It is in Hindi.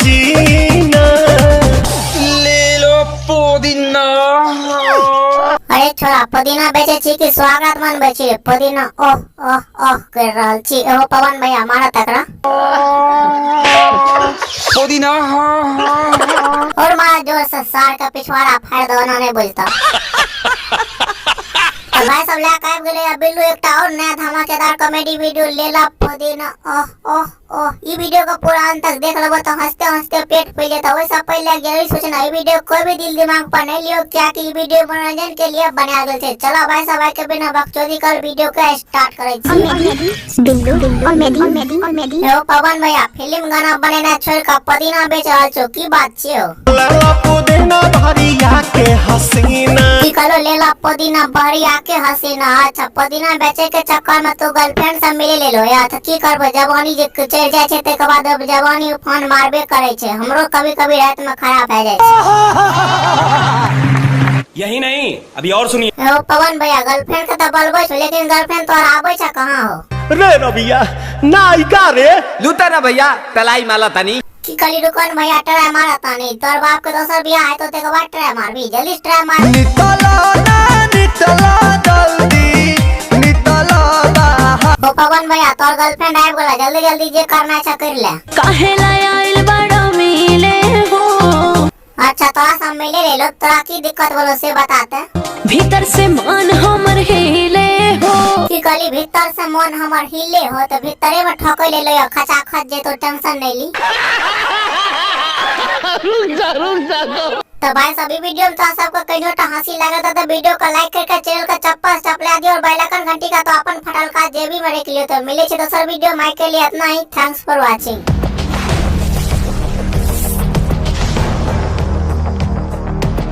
जीना। ले लो पुदीना। अरे छोरा पुदीना बेचे छी कि स्वागत मन बेची पुदीना ओह ओह ओह कर रहल छी। एहो पवन भैया मारा तकरा पुदीना और मारा जोर से सार का पिछवाड़ा फाड़ दो ना नहीं बुझता। तो भाई सब लेके आबि गेलै या बिल्लू एकटा और नया धमाकेदार कॉमेडी वीडियो लेला पुदीना ओह ओह ओह। ई वीडियो को पूरा अंत तक देख लेबो तो हंसते हंसते पेट फूल जाता। वैसे पहले जरूर सोचना ई वीडियो कोई भी दिल दिमाग पर नहीं लियो, क्या कि ई वीडियो मनोरंजन के लिए बनाया गेल छै। चलो भाई सब के बिना बकचोदी कर वीडियो के स्टार्ट करै छी। बिल्लू ओ पवन भैया फिल्म गाना बनेना छोड़ के पुदीना बेच रहल छो, की बात छियो? लेला पुदीना भरिया के हसीना। की कहलो लेला पुदीना भरिया के हसीना। अच्छा पुदीना बेचे के चक्कर में तू गर्लफ्रेंड से मिले लेलो या तो की करबो? जवानी जे चढ़ जाय छै ते के बाद अब जवानी उफान मारबे करे छै। हमरो कभी कभी रात में खराब भए जाय छै। यही नहीं अभी और सुनिए। ओ पवन भैया गर्लफ्रेंड के तो बोलबो छ, लेकिन गर्लफ्रेंड तोर आबै छ कहां हो? रे रबिया नायिका रे लूटा ना भैया तलाई माला तनी। की कली रुकन भैया ट्राई मारा तानी। तोर बाप के दोसर बियाह है तो ते के बाद ट्राई मारबी। जल्दी ट्राई मार। नितला ना नितला जल्दी नितला बाहर। ओ पवन भैया तोर गर्लफ्रेंड आबि गेला, जल्दी जल्दी जे करना छै कर ले। काहे ला आइल बड़ा मिले हो? अच्छा तोरा सब मिले ले लो, तोरा की दिक्कत बोलो से बताते। भीतर से मन हमर हिले हो। की कहली भीतर से मन हमर हिले हो तो भीतरे में ठोकै ले लो खचा खच जे तो टेंशन नहीं ली। तो भाई सभी वीडियो में तो सबको कहीं तो हंसी लगा तो वीडियो को लाइक करके चैनल का चप्पल चपला दियो और बेल आइकन घंटी का तो अपन फटल का जेबी में रख लियो। तो मिले दोसर वीडियो माइक के लिए इतना ही। Thanks for watching.